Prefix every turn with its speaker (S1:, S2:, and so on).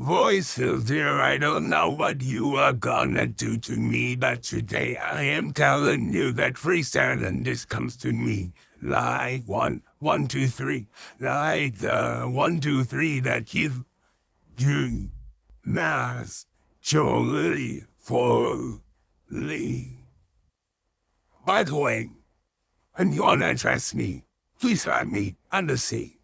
S1: Voice filter, I don't know what you are gonna do to me, but today I am telling you that freestyling this comes to me. Like one, two, three. Like the 1, 2, 3 that you mass Jolie for Lee. By the way, when you wanna address me, please find me on the sea.